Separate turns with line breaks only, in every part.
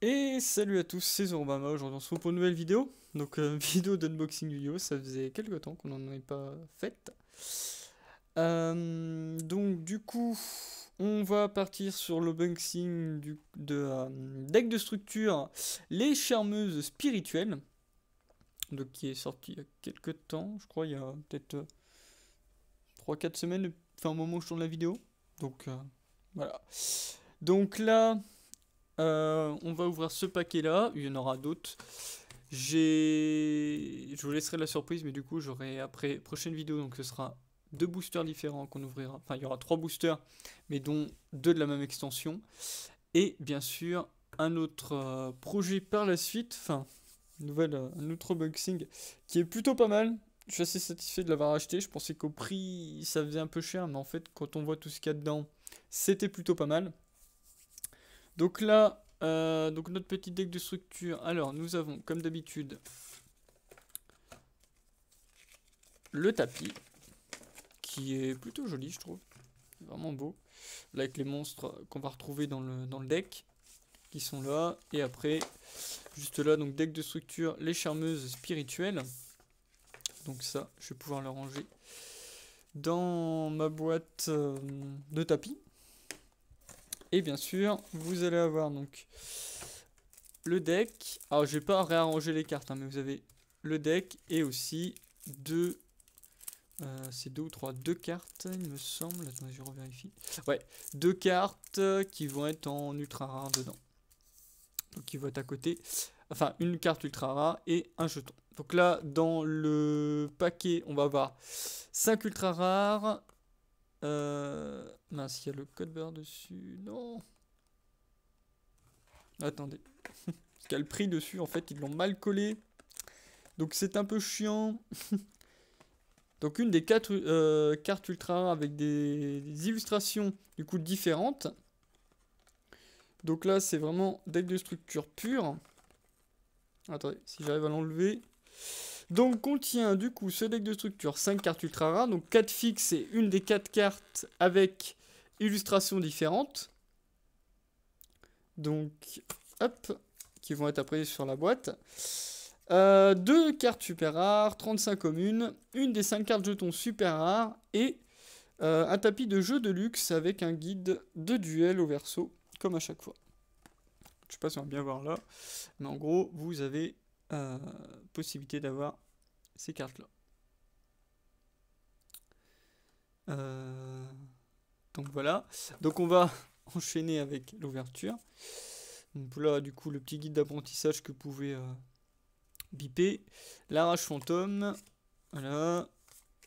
Et salut à tous, c'est Zorbama, aujourd'hui on se retrouve pour une nouvelle vidéo. Donc vidéo d'unboxing vidéo, ça faisait quelques temps qu'on n'en avait pas faite. Donc du coup, on va partir sur l'unboxing de deck de structure, les charmeuses spirituelles. Donc qui est sorti il y a quelques temps, je crois il y a peut-être 3-4 semaines, enfin au moment où je tourne la vidéo. Donc voilà. Donc là... on va ouvrir ce paquet là, il y en aura d'autres. Je vous laisserai la surprise, mais du coup j'aurai après prochaine vidéo, donc ce sera 2 boosters différents qu'on ouvrira. Enfin il y aura 3 boosters, mais dont 2 de la même extension. Et bien sûr un autre projet par la suite, enfin un autre unboxing qui est plutôt pas mal. Je suis assez satisfait de l'avoir acheté, je pensais qu'au prix ça faisait un peu cher, mais en fait quand on voit tout ce qu'il y a dedans, c'était plutôt pas mal. Donc là, donc notre petit deck de structure. Alors, nous avons, comme d'habitude, le tapis, qui est plutôt joli, je trouve. Vraiment beau. Là, avec les monstres qu'on va retrouver dans le deck, qui sont là. Et après, juste là, donc deck de structure, les charmeuses spirituelles. Donc ça, je vais pouvoir le ranger dans ma boîte de tapis. Et bien sûr, vous allez avoir donc le deck. Alors, je vais pas réarranger les cartes, hein, mais vous avez le deck et aussi c'est 2 ou 3, 2 cartes, il me semble. Attendez, je revérifie. Ouais, 2 cartes qui vont être en ultra rare dedans. Donc, qui vont être à côté. Enfin, une carte ultra rare et un jeton. Donc là, dans le paquet, on va avoir 5 ultra rares. Mince, il y a le code barre dessus. Non. Attendez. Parce qu'il y a le prix dessus, en fait, ils l'ont mal collé. Donc c'est un peu chiant. Donc une des 4 cartes ultra rares avec des illustrations du coup différentes. Donc là, c'est vraiment deck de structure pure. Attendez, si j'arrive à l'enlever. Donc contient du coup ce deck de structure 5 cartes ultra rares. Donc 4 fixes et une des 4 cartes avec illustrations différentes. Donc, hop, qui vont être après sur la boîte. 2 cartes super rares, 35 communes, une des 5 cartes jetons super rares et un tapis de jeu de luxe avec un guide de duel au verso, comme à chaque fois. Je sais pas si on va bien voir là, mais en gros, vous avez possibilité d'avoir ces cartes-là. Donc voilà. Donc on va enchaîner avec l'ouverture. Donc là, du coup, le petit guide d'apprentissage que vous pouvez biper. L'arrache fantôme. Voilà.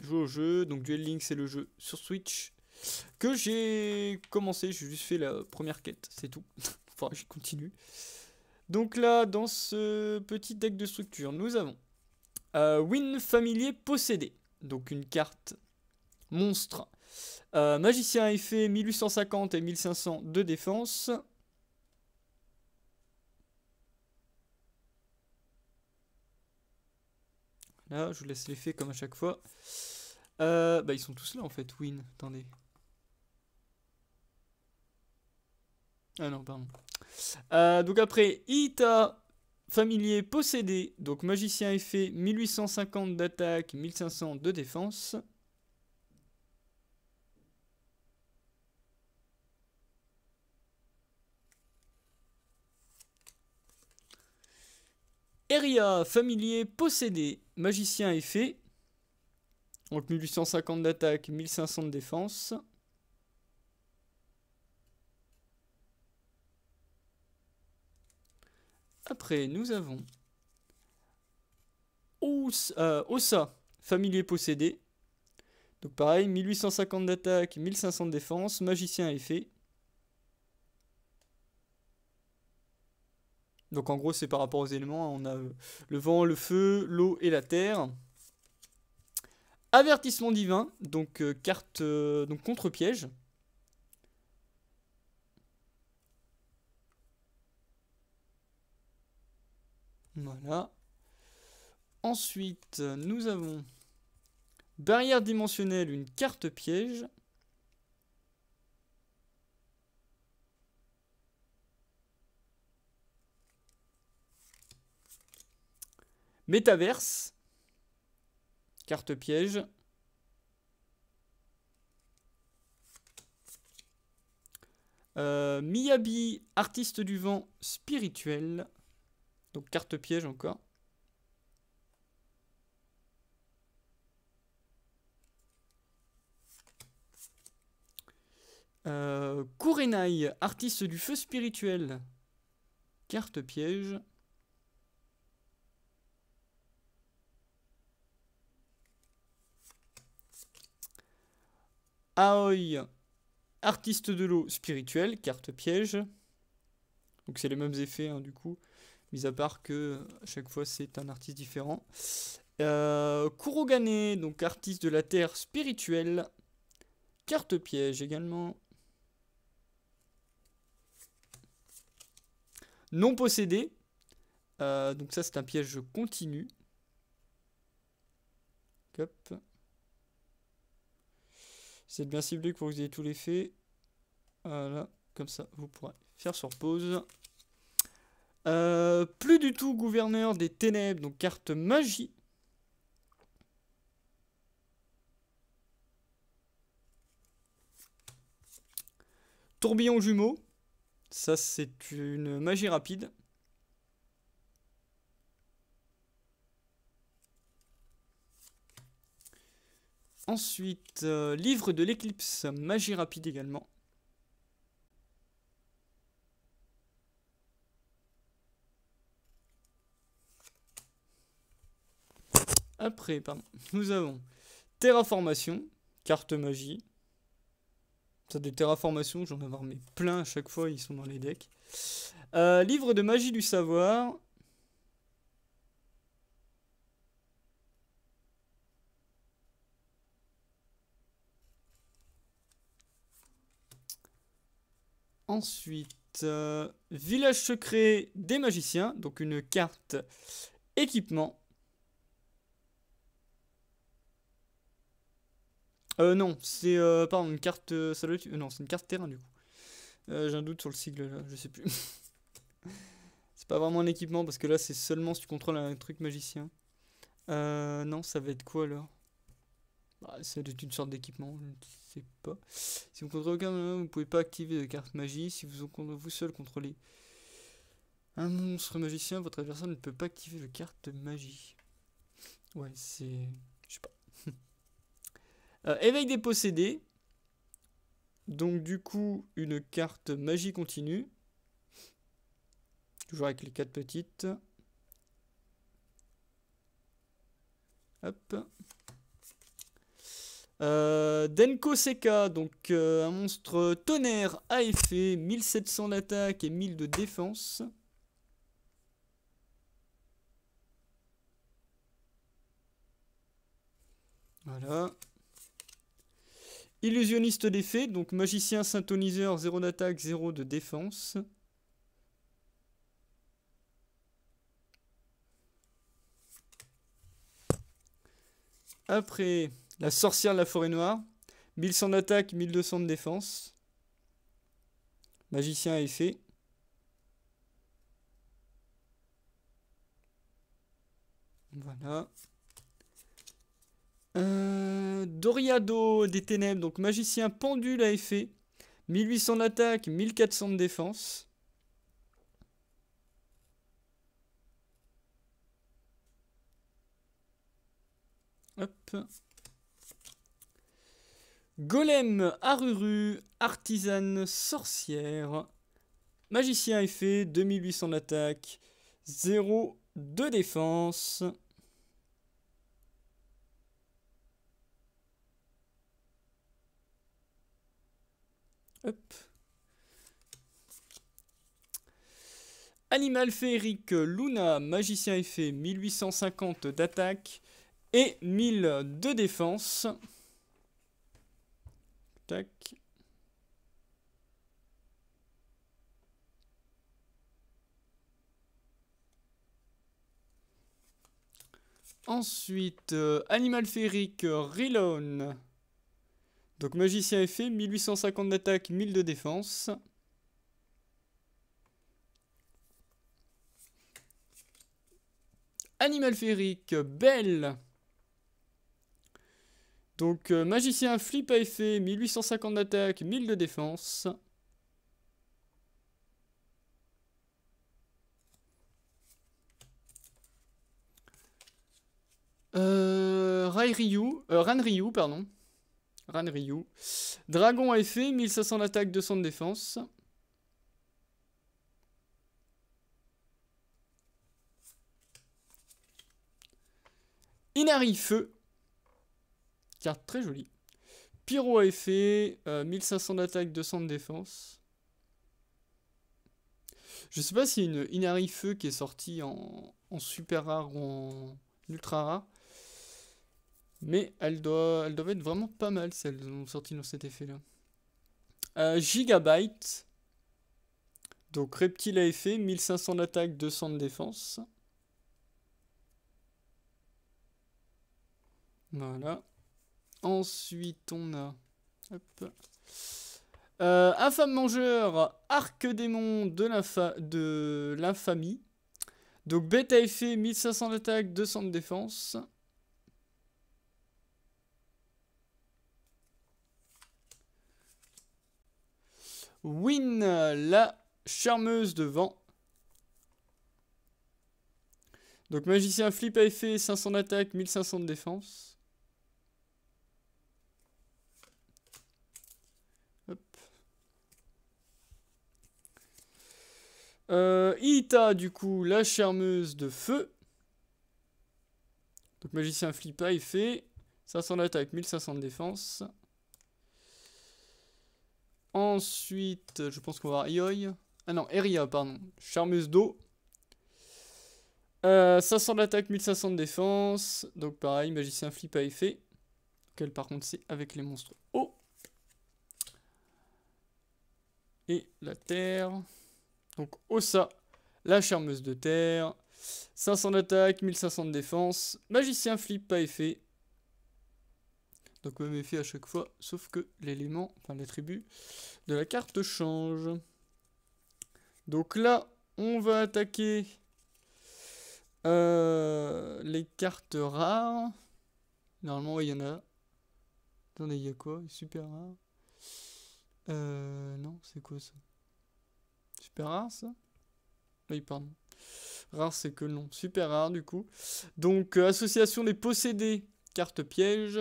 Jouer au jeu. Donc Duel Links, c'est le jeu sur Switch que j'ai commencé. J'ai juste fait la première quête, c'est tout. Enfin, je continue. Donc là, dans ce petit deck de structure, nous avons Win familier possédé. Donc une carte monstre. Magicien à effet 1850 et 1500 de défense. Là, je vous laisse l'effet comme à chaque fois. Bah, ils sont tous là en fait, Win. Attendez. Ah non, pardon. Donc après, Ita, familier possédé. Donc magicien effet 1850 d'attaque, 1500 de défense. Eria, familier possédé. Magicien effet. Donc 1850 d'attaque, 1500 de défense. Après, nous avons Ossa, familier possédé. Donc pareil, 1850 d'attaque, 1500 de défense, magicien effet. Donc en gros, c'est par rapport aux éléments. On a le vent, le feu, l'eau et la terre. Avertissement divin, donc carte donc contre-piège. Voilà. Ensuite, nous avons barrière dimensionnelle, une carte piège. Métaverse. Carte piège. Miyabi, artiste du vent spirituel. Donc carte piège encore. Kurenai, artiste du feu spirituel. Carte piège. Aoi, artiste de l'eau spirituel, carte piège. Donc c'est les mêmes effets hein, du coup, mis à part que à chaque fois c'est un artiste différent. Kurogane, donc artiste de la terre spirituelle, carte piège également. Non possédé, donc ça c'est un piège continu. Hop. C'est bien ciblé pour que vous ayez tous les faits. Voilà, comme ça vous pourrez faire sur pause. Plus du tout gouverneur des ténèbres, donc carte magie. Tourbillon jumeau, ça c'est une magie rapide. Ensuite, livre de l'éclipse, magie rapide également. Après, pardon, nous avons terraformation, carte magie. Ça, des terraformations, j'en ai avoir mais plein à chaque fois, ils sont dans les decks. Livre de magie du savoir. Ensuite, village secret des magiciens, donc une carte équipement. Non, c'est pardon, une carte. Ça doit être, non, c'est une carte terrain du coup. J'ai un doute sur le sigle là, je sais plus. C'est pas vraiment un équipement parce que là c'est seulement si tu contrôles un truc magicien. Non, ça va être quoi alors? Bah, ça doit être une sorte d'équipement, je ne sais pas. Si vous contrôlez aucun, vous pouvez pas activer de carte magie. Si vous seul contrôlez un monstre magicien, votre adversaire ne peut pas activer de carte magie. Ouais, c'est. Je sais pas. Éveil des possédés. Donc du coup, une carte magie continue. Toujours avec les 4 petites. Hop. Denko Seka, donc un monstre tonnerre à effet, 1700 d'attaque et 1000 de défense. Voilà. Illusionniste d'effet, donc magicien synthoniseur, 0 d'attaque, 0 de défense. Après, la sorcière de la forêt noire, 1100 d'attaque, 1200 de défense. Magicien à effet. Voilà. Doriado des ténèbres, donc magicien pendule à effet. 1800 d'attaque, 1400 de défense. Hop. Golem Aruru, artisane sorcière. Magicien à effet, 2800 d'attaque, 0 de défense. Hop. Animal féerique Luna, magicien effet, 1850 d'attaque et 1000 de défense. Tac. Ensuite, animal féerique Rilon. Donc magicien effet, 1850 d'attaque, 1000 de défense. Animal féerique, Belle. Donc, magicien, flip à effet, 1850 d'attaque, 1000 de défense. Ranryu, pardon. Ranryu. Dragon à effet, 1500 d'attaque, 200 de défense. Inari feu. Carte très jolie. Pyro à effet, 1500 d'attaque, 200 de défense. Je sais pas s'il y a une Inari feu qui est sortie en super rare ou en ultra rare. Mais elles doivent être vraiment pas mal, celles qui ont sorti dans cet effet-là. Gigabyte. Donc reptile à effet, 1500 d'attaque, 200 de défense. Voilà. Ensuite, on a... Hop. Infâme mangeur, arc démon de l'infamie. Donc bête à effet, 1500 d'attaque, 200 de défense. Win, la charmeuse de vent. Donc magicien flip à effet, 500 d'attaque, 1500 de défense. Hop. Ita, du coup, la charmeuse de feu. Donc magicien flip à effet, 500 d'attaque, 1500 de défense. Ensuite, je pense qu'on va voir Yoi. Ah non, Eria, pardon. Charmeuse d'eau. 500 d'attaque, 1500 de défense. Donc pareil, magicien flip à effet. Donc elle, par contre, c'est avec les monstres eau. Et la terre. Donc Ossa, la charmeuse de terre. 500 d'attaque, 1500 de défense. Magicien flip à effet. Donc même effet à chaque fois, sauf que l'élément, enfin l'attribut de la carte change. Donc là, on va attaquer les cartes rares. Normalement, il y en a. Attendez, il y a quoi? Super rare. Non, c'est quoi ça? Super rare ça? Oui, pardon. Rare, c'est que non. Super rare du coup. Donc, association des possédés, carte piège.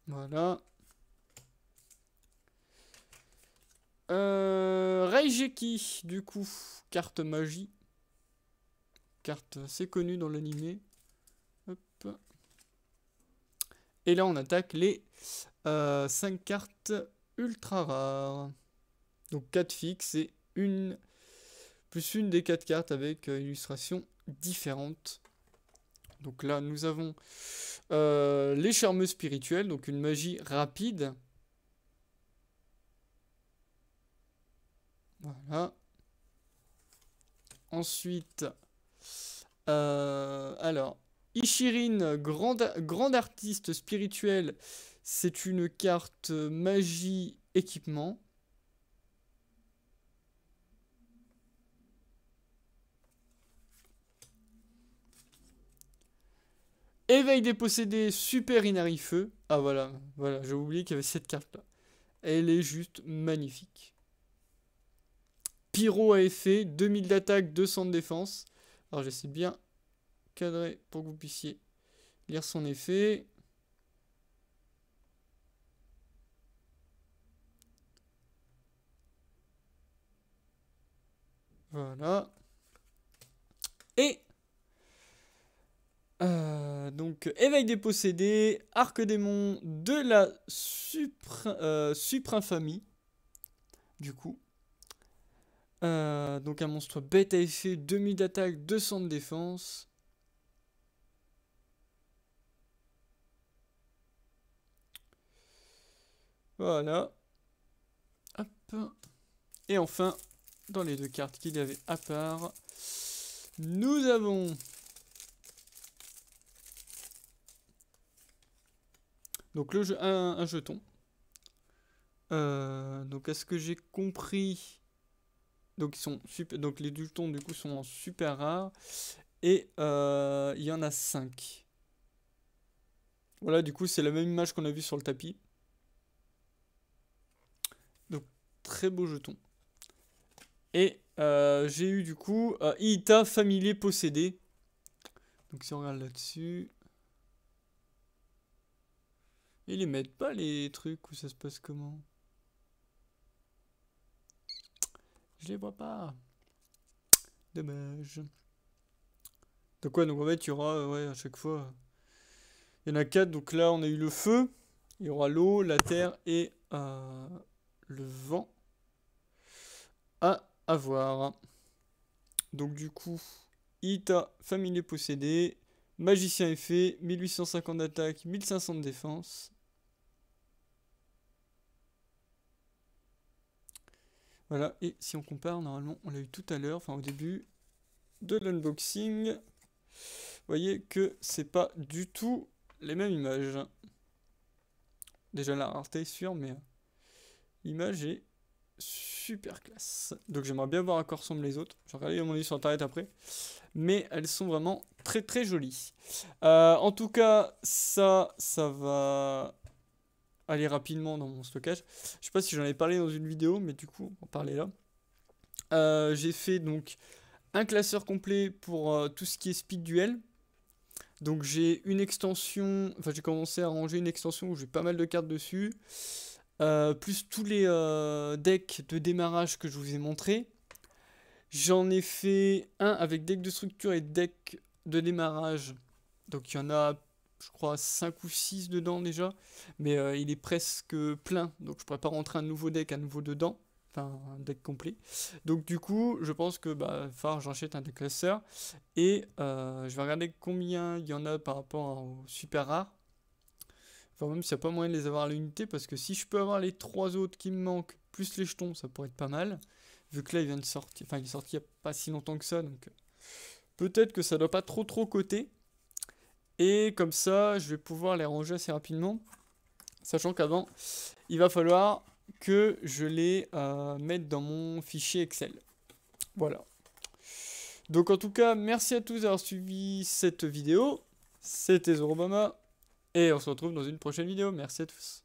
Voilà. Raijeki, du coup, carte magie. Carte assez connue dans l'animé. Hop. Et là, on attaque les 5 cartes ultra rares. Donc 4 fixes et une plus une des 4 cartes avec illustration différente. Donc là, nous avons les charmeux spirituels, donc une magie rapide. Voilà. Ensuite, alors, Ishirin, grande artiste spirituelle, c'est une carte magie équipement. Éveil des possédés, super Inari feu. Ah voilà, voilà, j'ai oublié qu'il y avait cette carte là. Elle est juste magnifique. Pyro à effet, 2000 d'attaque, 200 de défense. Alors j'essaie de bien cadrer pour que vous puissiez lire son effet. Voilà. Et donc éveil des possédés, arc démon de la suprinfamie. Du coup. Donc un monstre bête à effet, 2000 d'attaque, 200 de défense. Voilà. Hop. Et enfin, dans les deux cartes qu'il y avait à part, nous avons donc le jeu, un jeton. Donc est-ce que j'ai compris? Donc, ils sont super, donc les jetons du coup sont en super rare. Et il y en a 5. Voilà, du coup, c'est la même image qu'on a vue sur le tapis. Donc, très beau jeton. Et j'ai eu du coup Iita familier possédé. Donc, si on regarde là-dessus. Ils les mettent pas les trucs où ça se passe comment? Je les vois pas. Dommage. Donc ouais, donc en fait il y aura ouais, à chaque fois. Il y en a 4, donc là on a eu le feu, il y aura l'eau, la terre et le vent à avoir. Donc du coup, Ita, familier possédé, magicien effet, 1850 d'attaque, 1500 de défense. Voilà, et si on compare, normalement on l'a eu tout à l'heure, enfin au début de l'unboxing. Vous voyez que c'est pas du tout les mêmes images. Déjà la rareté est sûre, mais l'image est super classe. Donc j'aimerais bien voir à quoi ressemblent les autres. J'ai regardé mon avis sur internet après. Mais elles sont vraiment très très jolies. En tout cas, ça va aller rapidement dans mon stockage. Je sais pas si j'en avais parlé dans une vidéo, mais du coup, on va parler là. J'ai fait donc un classeur complet pour tout ce qui est speed duel. Donc j'ai une extension, enfin j'ai commencé à ranger une extension où j'ai pas mal de cartes dessus, plus tous les decks de démarrage que je vous ai montré. J'en ai fait un avec deck de structure et deck de démarrage. Donc il y en a, je crois, 5 ou 6 dedans déjà, mais il est presque plein, donc je pourrais pas rentrer un nouveau deck à nouveau dedans. Enfin, un deck complet. Donc du coup, je pense que bah, j'achète un déclasseur. Et je vais regarder combien il y en a par rapport au super rare. Enfin, même s'il n'y a pas moyen de les avoir à l'unité, parce que si je peux avoir les 3 autres qui me manquent, plus les jetons, ça pourrait être pas mal. Vu que là, il vient de sortir. Enfin, il est sorti il n'y a pas si longtemps que ça, donc peut-être que ça doit pas trop coter. Et comme ça, je vais pouvoir les ranger assez rapidement. Sachant qu'avant, il va falloir que je les mette dans mon fichier Excel. Voilà. Donc en tout cas, merci à tous d'avoir suivi cette vidéo. C'était Zorobama. Et on se retrouve dans une prochaine vidéo. Merci à tous.